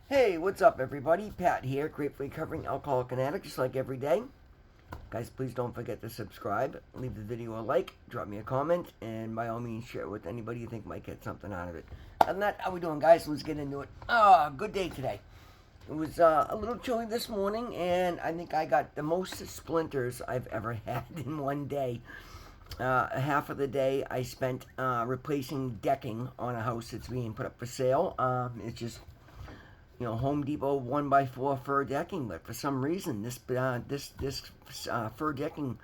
Hey, what's up, everybody? Pat here, gratefully covering alcoholic and addict, just like every day. Guys, please don't forget to subscribe, leave the video a like, drop me a comment, and by all means, share it with anybody you think might get something out of it. Other than that, how we doing, guys? Let's get into it. Good day today. It was a little chilly this morning, and I think I got the most splinters I've ever had in one day. Half of the day I spent replacing decking on a house that's being put up for sale. It's just Home Depot 1x4 fur decking, but for some reason this fur decking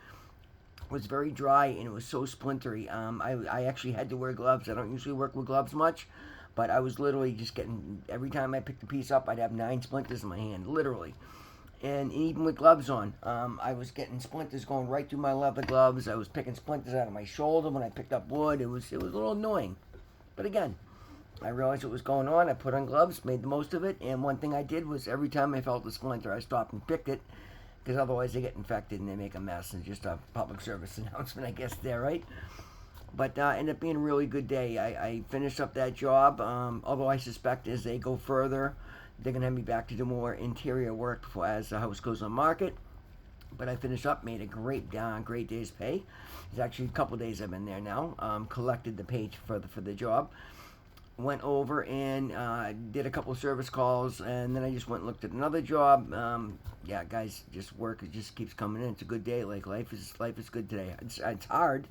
was very dry and it was so splintery. I actually had to wear gloves. I don't usually work with gloves much, but I was literally just getting, every time I picked a piece up, I'd have 9 splinters in my hand, literally. And even with gloves on, I was getting splinters going right through my leather gloves. I was picking splinters out of my shoulder when I picked up wood. It was a little annoying, but again, I realized what was going on. I put on gloves, made the most of it, and one thing I did was every time I felt a splinter, I stopped and picked it, because otherwise they get infected and they make a mess. It's just a public service announcement, I guess, there, right? But ended up being a really good day. I finished up that job, although I suspect as they go further, they're going to have me back to do more interior work before, as the house goes on market. But I finished up, made a great day's pay. It's actually a couple days I've been there now. Collected the pay for the job, went over and did a couple of service calls, and then I just went and looked at another job. Yeah, guys, just work. It just keeps coming in. It's a good day. Like life is good today. It's hard,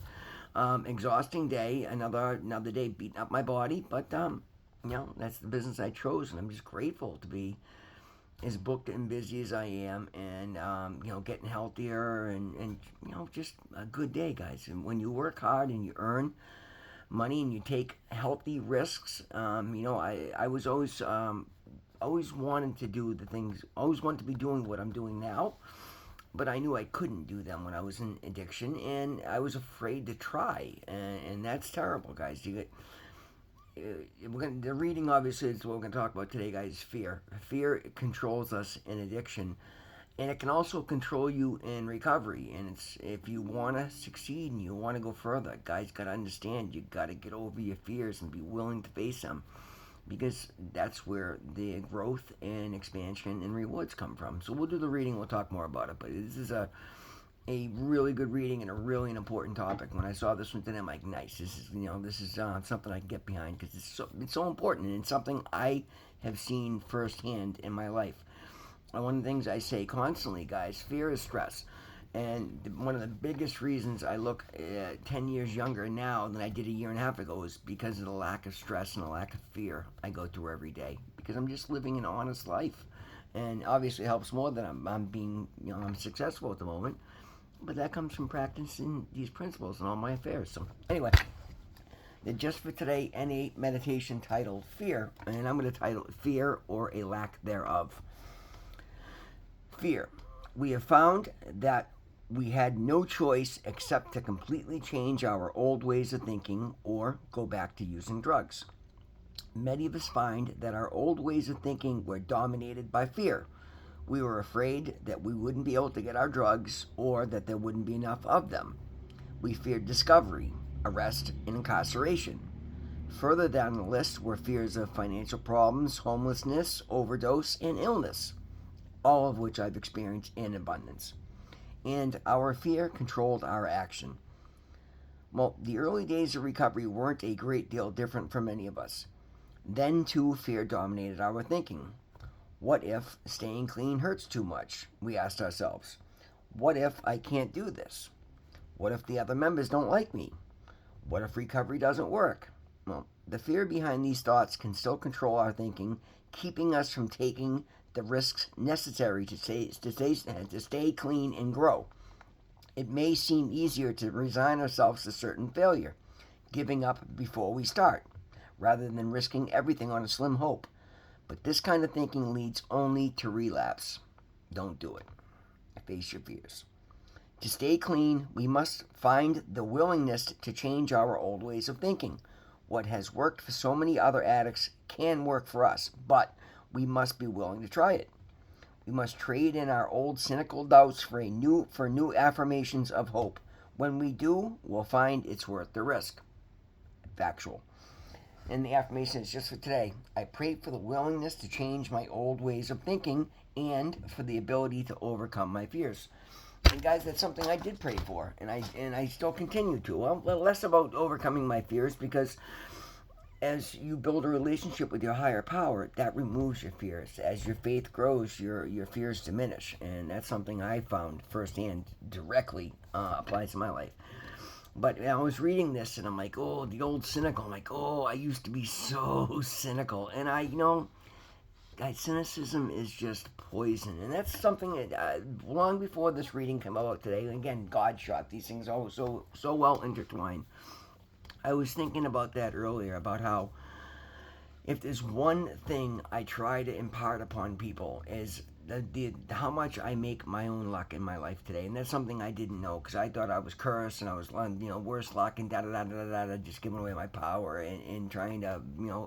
exhausting day. Another day beating up my body, but that's the business I chose, and I'm just grateful to be as booked and busy as I am, and getting healthier, and just a good day, guys. And when you work hard and you earn money and you take healthy risks. I was always wanted to do the things, always wanted to be doing what I'm doing now, but I knew I couldn't do them when I was in addiction, and I was afraid to try, and that's terrible, guys. The reading obviously is what we're going to talk about today, guys. Fear controls us in addiction, and it can also control you in recovery. And it's, if you want to succeed and you want to go further, guys, got to understand, you got to get over your fears and be willing to face them, because that's where the growth and expansion and rewards come from. So we'll do the reading, we'll talk more about it, but this is a really good reading and a really important topic. When I saw this one today, I'm like, nice. This is something I can get behind, because it's so important, and it's something I have seen firsthand in my life. One of the things I say constantly, guys, fear is stress. And one of the biggest reasons I look 10 years younger now than I did a year and a half ago is because of the lack of stress and the lack of fear I go through every day. Because I'm just living an honest life. And obviously it helps more that I'm being, I'm successful at the moment. But that comes from practicing these principles in all my affairs. So anyway, the Just for Today N8 meditation titled Fear. And I'm going to title it Fear or a Lack Thereof. Fear. We have found that we had no choice except to completely change our old ways of thinking or go back to using drugs. Many of us find that our old ways of thinking were dominated by fear. We were afraid that we wouldn't be able to get our drugs or that there wouldn't be enough of them. We feared discovery, arrest, and incarceration. Further down the list were fears of financial problems, homelessness, overdose, and illness, all of which I've experienced in abundance. And our fear controlled our action. Well, the early days of recovery weren't a great deal different for many of us. Then, too, fear dominated our thinking. What if staying clean hurts too much? We asked ourselves. What if I can't do this? What if the other members don't like me? What if recovery doesn't work? Well, the fear behind these thoughts can still control our thinking, keeping us from taking the risks necessary to stay clean and grow. It may seem easier to resign ourselves to certain failure, giving up before we start, rather than risking everything on a slim hope. But this kind of thinking leads only to relapse. Don't do it. Face your fears. To stay clean, we must find the willingness to change our old ways of thinking. What has worked for so many other addicts can work for us, but we must be willing to try it. We must trade in our old cynical doubts for new affirmations of hope. When we do, we'll find it's worth the risk. Factual. And the affirmation is just for today. I pray for the willingness to change my old ways of thinking and for the ability to overcome my fears. And guys, that's something I did pray for, and I still continue to. Well, less about overcoming my fears, because as you build a relationship with your higher power, that removes your fears. As your faith grows, your fears diminish, and that's something I found firsthand, directly applies to my life. But I was reading this, and I'm like, oh, the old cynical. I'm like, oh, I used to be so cynical, and guys, cynicism is just poison, and that's something that long before this reading came out today. Again, God shot these things all so well intertwined. I was thinking about that earlier, about how if there's one thing I try to impart upon people is how much I make my own luck in my life today, and that's something I didn't know, because I thought I was cursed and I was worse luck and da da da da da, just giving away my power and trying to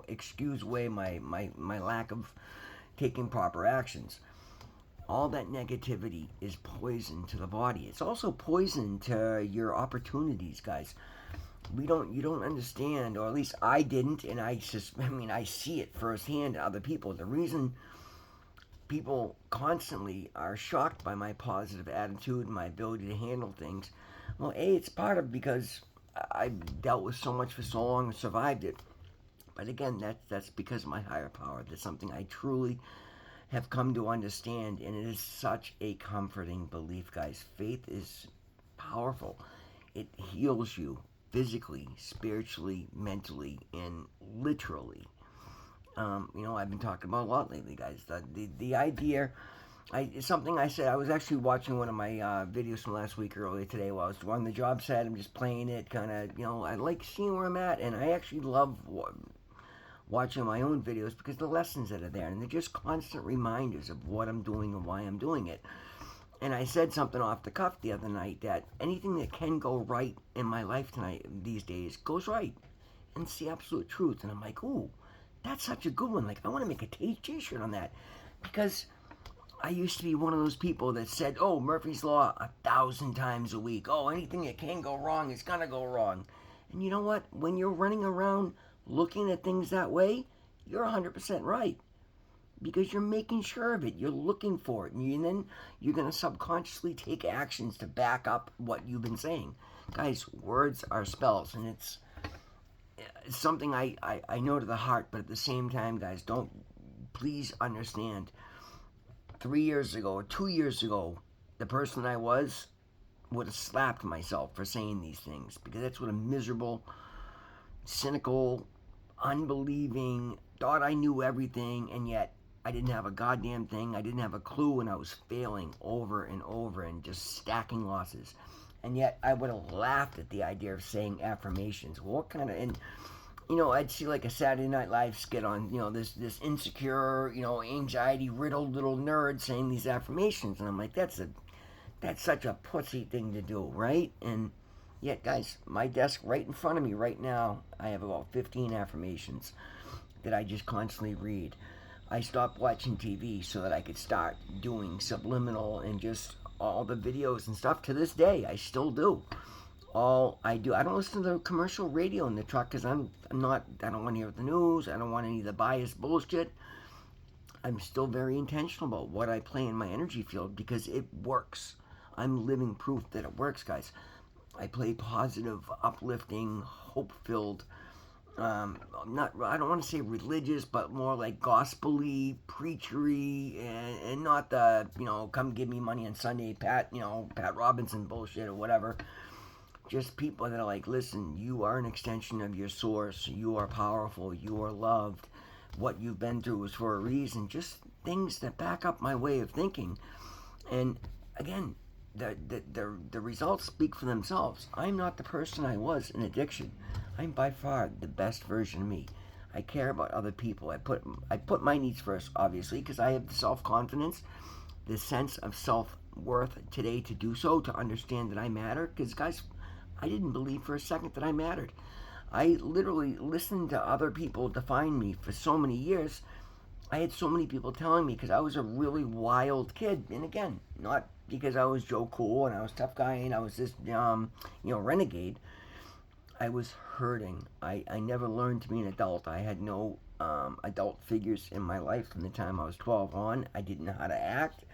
excuse away my lack of taking proper actions. All that negativity is poison to the body. It's also poison to your opportunities, guys. You don't understand, or at least I didn't, and I see it firsthand in other people. The reason people constantly are shocked by my positive attitude and my ability to handle things, well, it's part of because I dealt with so much for so long and survived it. But again, that's because of my higher power. That's something I truly have come to understand, and it is such a comforting belief, guys. Faith is powerful. It heals you physically, spiritually, mentally, and literally. I've been talking about a lot lately, guys. The idea, it's something I said. I was actually watching one of my videos from last week earlier today while I was on the job site. I'm just playing it, kind of, I like seeing where I'm at, and I actually love watching my own videos because the lessons that are there, and they're just constant reminders of what I'm doing and why I'm doing it. And I said something off the cuff the other night that anything that can go right in my life tonight, these days, goes right. And it's the absolute truth. And I'm like, ooh, that's such a good one. Like, I want to make a t-shirt on that. Because I used to be one of those people that said, oh, Murphy's Law 1,000 times a week. Oh, anything that can go wrong is going to go wrong. And you know what? When you're running around looking at things that way, you're 100% right. Because you're making sure of it. You're looking for it. And then you're going to subconsciously take actions to back up what you've been saying. Guys, words are spells. And it's something I know to the heart. But at the same time, guys, please understand. 3 years ago or 2 years ago, the person I was would have slapped myself for saying these things. Because that's what a miserable, cynical, unbelieving, thought I knew everything, and yet I didn't have a goddamn thing. I didn't have a clue, and I was failing over and over and just stacking losses. And yet I would have laughed at the idea of saying affirmations. Well, what kind of, and I'd see like a Saturday Night Live skit on, this insecure, anxiety riddled little nerd saying these affirmations, and I'm like, that's such a pussy thing to do, right? And yet, guys, my desk right in front of me right now, I have about 15 affirmations that I just constantly read. I stopped watching TV so that I could start doing subliminal and just all the videos and stuff. To this day, I still do. All I do, I don't listen to the commercial radio in the truck because I don't want to hear the news. I don't want any of the biased bullshit. I'm still very intentional about what I play in my energy field because it works. I'm living proof that it works, guys. I play positive, uplifting, hope-filled, I don't want to say religious, but more like gospel-y, preachery, and not the, come give me money on Sunday, Pat Robinson bullshit or whatever. Just people that are like, listen, you are an extension of your source. You are powerful. You are loved. What you've been through is for a reason. Just things that back up my way of thinking. And again, the results speak for themselves. I'm not the person I was in addiction. I'm by far the best version of me. I care about other people. I put my needs first, obviously, because I have the self-confidence, the sense of self-worth today to do so, to understand that I matter. Because, guys, I didn't believe for a second that I mattered. I literally listened to other people define me for so many years. I had so many people telling me because I was a really wild kid. And again, not because I was Joe Cool and I was tough guy and I was this, renegade. I was hurting. I never learned to be an adult. I had no adult figures in my life from the time I was 12 on. I didn't know how to act.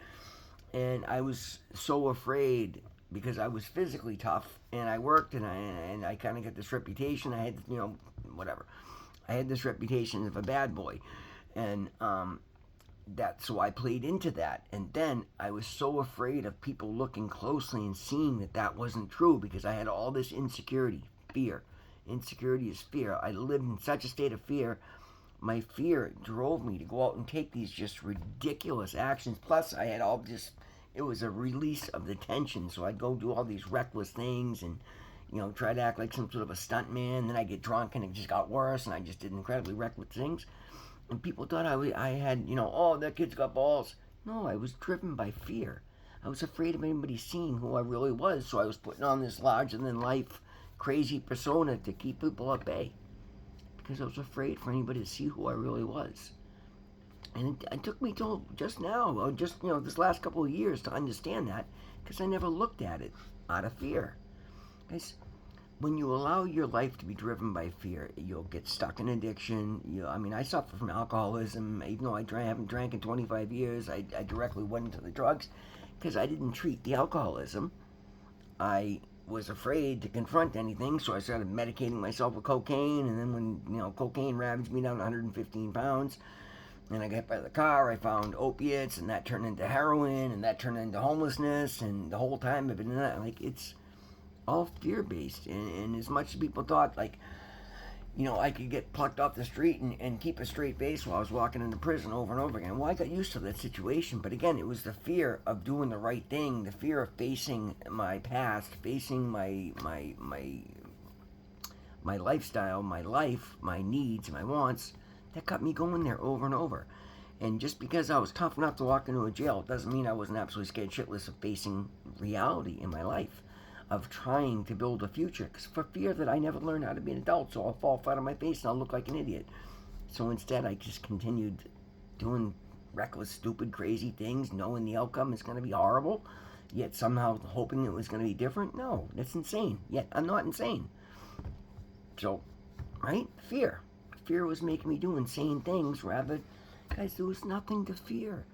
And I was so afraid because I was physically tough and I worked and I kind of got this reputation. I had, whatever. I had this reputation of a bad boy. And so I played into that. And then I was so afraid of people looking closely and seeing that that wasn't true because I had all this insecurity, fear. Insecurity is fear. I lived in such a state of fear. My fear drove me to go out and take these just ridiculous actions. Plus, I had all just, it was a release of the tension. So I'd go do all these reckless things and, try to act like some sort of a stunt man. Then I get drunk and it just got worse and I just did incredibly reckless things. And people thought I had, oh, that kid's got balls. No, I was driven by fear. I was afraid of anybody seeing who I really was, so I was putting on this larger than life crazy persona to keep people at bay because I was afraid for anybody to see who I really was. And it took me till just now, or just, this last couple of years to understand that because I never looked at it out of fear. Guys, when you allow your life to be driven by fear, you'll get stuck in addiction. I suffer from alcoholism. Even though I haven't drank in 25 years, I directly went into the drugs because I didn't treat the alcoholism. I was afraid to confront anything, so I started medicating myself with cocaine. And then when, cocaine ravaged me down to 115 pounds, and I got hit by the car, I found opiates, and that turned into heroin, and that turned into homelessness. And the whole time I've been in that, it's all fear-based. And as much as people thought, I could get plucked off the street and keep a straight face while I was walking into prison over and over again. Well, I got used to that situation, but again, it was the fear of doing the right thing, the fear of facing my past, facing my lifestyle, my life, my needs, my wants, that kept me going there over and over. And just because I was tough enough to walk into a jail doesn't mean I wasn't absolutely scared shitless of facing reality in my life, of trying to build a future, because for fear that I never learned how to be an adult, so I'll fall flat on my face and I'll look like an idiot. So instead, I just continued doing reckless, stupid, crazy things, knowing the outcome is going to be horrible, yet somehow hoping it was going to be different. No, that's insane. Yet I'm not insane. So, right? Fear. Fear was making me do insane things rather. Guys, there was nothing to fear.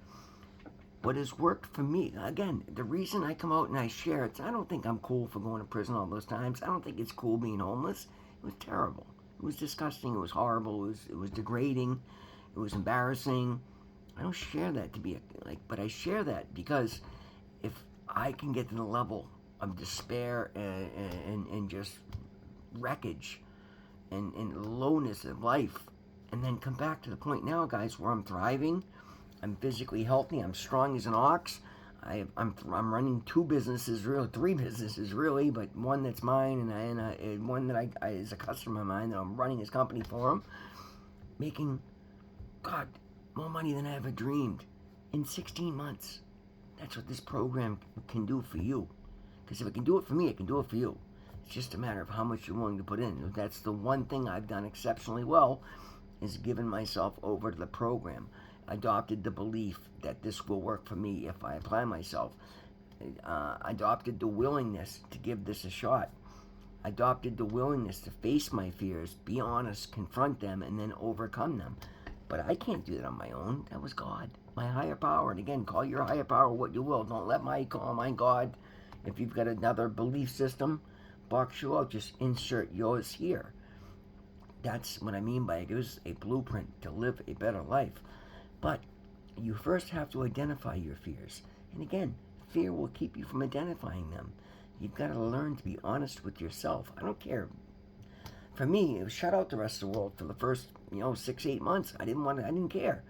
What has worked for me, again, the reason I come out and I share it, I don't think I'm cool for going to prison all those times. I don't think it's cool being homeless. It was terrible. It was disgusting. It was horrible. It was degrading. It was embarrassing. I don't share that to be but I share that because if I can get to the level of despair and just wreckage and lowness of life, and then come back to the point now, guys, where I'm thriving, I'm physically healthy, I'm strong as an ox. I'm running two businesses, really three businesses, really, but one that's mine and one that I is a customer of mine that I'm running his company for him, making, God, more money than I ever dreamed in 16 months. That's what this program can do for you. Because if it can do it for me, it can do it for you. It's just a matter of how much you're willing to put in. That's the one thing I've done exceptionally well, is given myself over to the program. Adopted the belief that this will work for me if I apply myself. Adopted the willingness to give this a shot. Adopted the willingness to face my fears, be honest, confront them, and then overcome them. But I can't do that on my own. That was God, my higher power. And again, call your higher power what you will. Don't let my call mine God. If you've got another belief system, box you out. Just insert yours here. That's what I mean by it. It is a blueprint to live a better life. But you first have to identify your fears. And again, fear will keep you from identifying them. You've got to learn to be honest with yourself. I don't care. For me, it was shut out the rest of the world for the first, 6-8 months. I didn't care.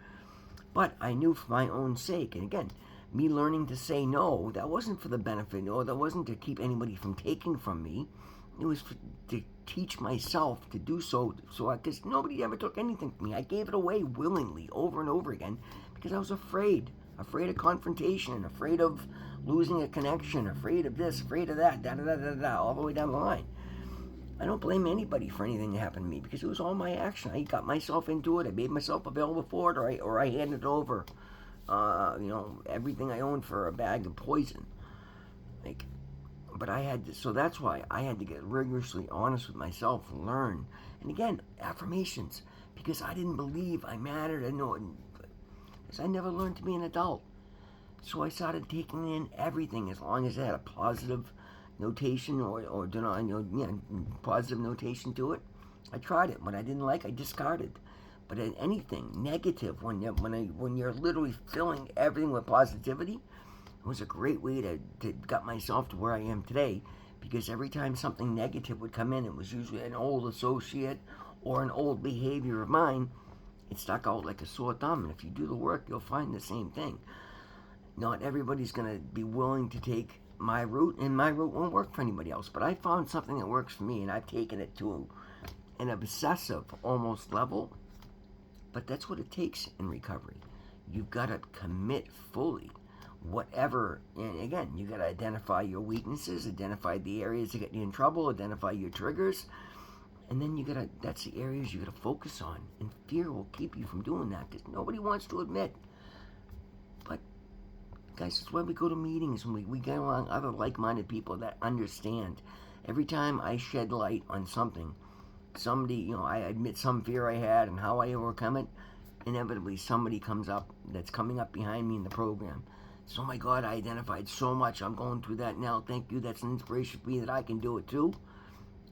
But I knew for my own sake. And again, me learning to say no, that wasn't for the benefit. No, that wasn't to keep anybody from taking from me. It was to teach myself to do so because nobody ever took anything from me. I gave it away willingly over and over again because I was afraid of confrontation, afraid of losing a connection, afraid of this, afraid of that, all the way down the line. I don't blame anybody for anything that happened to me because it was all my action. I got myself into it. I made myself available for it, or I handed over, everything I owned for a bag of poison. But I had to, so that's why I had to get rigorously honest with myself and learn. And again, affirmations, because I didn't believe I mattered. I know, because I never learned to be an adult. So I started taking in everything as long as it had a positive notation or positive notation to it. I tried it. What I didn't like, I discarded. But in anything negative, when you're literally filling everything with positivity, it was a great way to get myself to where I am today. Because every time something negative would come in, it was usually an old associate or an old behavior of mine. It stuck out like a sore thumb. And if you do the work, you'll find the same thing. Not everybody's going to be willing to take my route, and my route won't work for anybody else. But I found something that works for me, and I've taken it to an obsessive almost level. But that's what it takes in recovery. You've got to commit fully. Whatever, and again, you got to identify your weaknesses, identify the areas that get you in trouble, identify your triggers, and then that's the areas you got to focus on. And fear will keep you from doing that because nobody wants to admit. But guys, that's why we go to meetings and we get along other like-minded people that understand. Every time I shed light on something, I admit some fear I had and how I overcome it, inevitably somebody comes up that's coming up behind me in the program. So, my God, I identified so much. I'm going through that now. Thank you. That's an inspiration for me that I can do it too.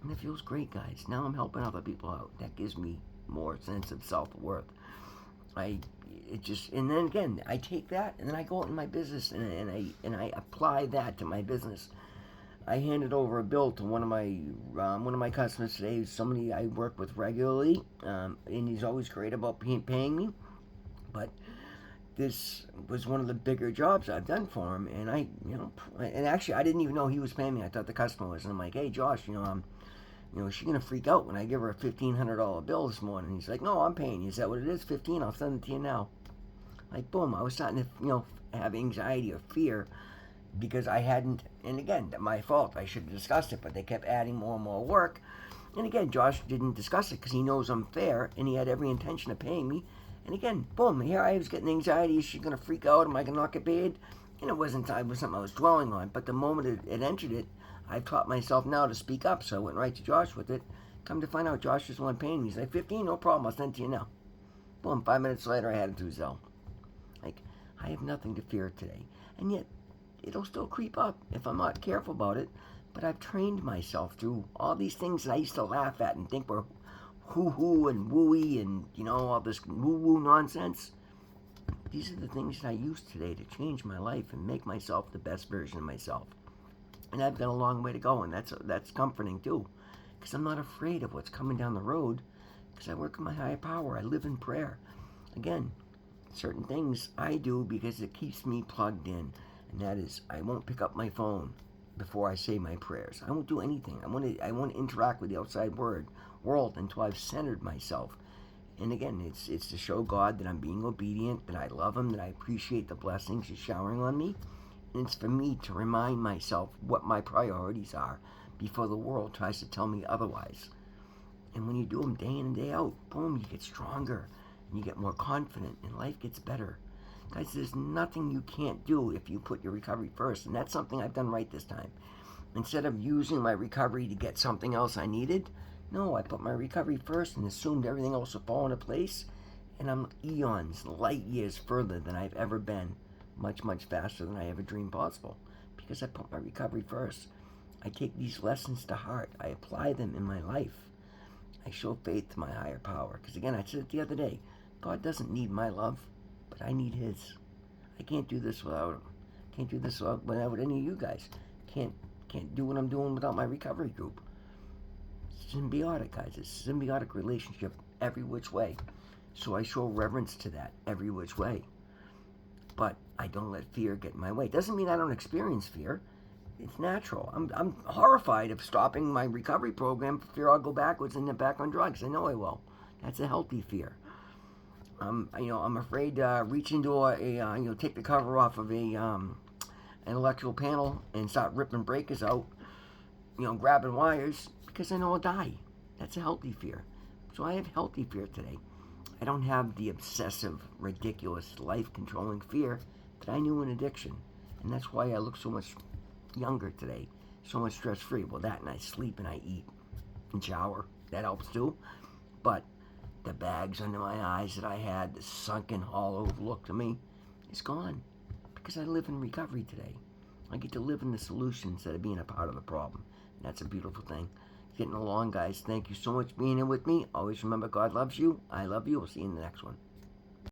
And it feels great, guys. Now I'm helping other people out. That gives me more sense of self-worth. And then again, I take that and then I go out in my business and I apply that to my business. I handed over a bill to one of my customers today, somebody I work with regularly, and he's always great about paying me. But this was one of the bigger jobs I've done for him, and and actually I didn't even know he was paying me. I thought the customer was, and I'm like, hey Josh, is she gonna freak out when I give her a $1,500 bill this morning? And he's like, no, I'm paying you. Is that what it is? 15? I'll send it to you now. Like boom, I was starting to have anxiety or fear because I hadn't. And again, my fault. I should have discussed it, but they kept adding more and more work. And again, Josh didn't discuss it because he knows I'm fair, and he had every intention of paying me. And again, boom, here I was getting anxiety. Is she going to freak out? Am I going to not get paid? And it was something I was dwelling on. But the moment it entered it, I taught myself now to speak up. So I went right to Josh with it. Come to find out, Josh is the one paying me. He's like, 15, no problem. I'll send it to you now. Boom, 5 minutes later, I had it through Zelle. Like, I have nothing to fear today. And yet, it'll still creep up if I'm not careful about it. But I've trained myself through all these things that I used to laugh at and think were hoo-hoo and wooey and, all this woo-woo nonsense. These are the things that I use today to change my life and make myself the best version of myself. And I've got a long way to go, and that's comforting too. Because I'm not afraid of what's coming down the road, because I work with my higher power. I live in prayer. Again, certain things I do because it keeps me plugged in. And that is, I won't pick up my phone before I say my prayers. I won't do anything. I want to interact with the outside world until I've centered myself. And again, it's to show God that I'm being obedient, that I love Him, that I appreciate the blessings He's showering on me. And it's for me to remind myself what my priorities are before the world tries to tell me otherwise. And when you do them day in and day out, boom, you get stronger and you get more confident and life gets better. Guys, there's nothing you can't do if you put your recovery first. And that's something I've done right this time. Instead of using my recovery to get something else I needed, no, I put my recovery first and assumed everything else would fall into place. And I'm eons, light years further than I've ever been. Much, much faster than I ever dreamed possible. Because I put my recovery first. I take these lessons to heart. I apply them in my life. I show faith to my higher power. Because again, I said it the other day. God doesn't need my love, but I need His. I can't do this without Him. Can't do this without any of you guys. Can't do what I'm doing without my recovery group. It's symbiotic, guys. It's a symbiotic relationship every which way. So I show reverence to that every which way. But I don't let fear get in my way. Doesn't mean I don't experience fear. It's natural. I'm horrified of stopping my recovery program for fear I'll go backwards and get back on drugs. I know I will. That's a healthy fear. I'm afraid to reach into take the cover off of an electrical panel and start ripping breakers out, grabbing wires, because I know I'll die. That's a healthy fear. So I have healthy fear today. I don't have the obsessive, ridiculous, life-controlling fear that I knew in addiction. And that's why I look so much younger today. so much stress free. Well, that and I sleep and I eat and shower. That helps too. But the bags under my eyes that I had, the sunken, hollow look to me, is gone because I live in recovery today. I get to live in the solution instead of being a part of the problem. And that's a beautiful thing. Getting along, guys. Thank you so much for being here with me. Always remember, God loves you. I love you. We'll see you in the next one.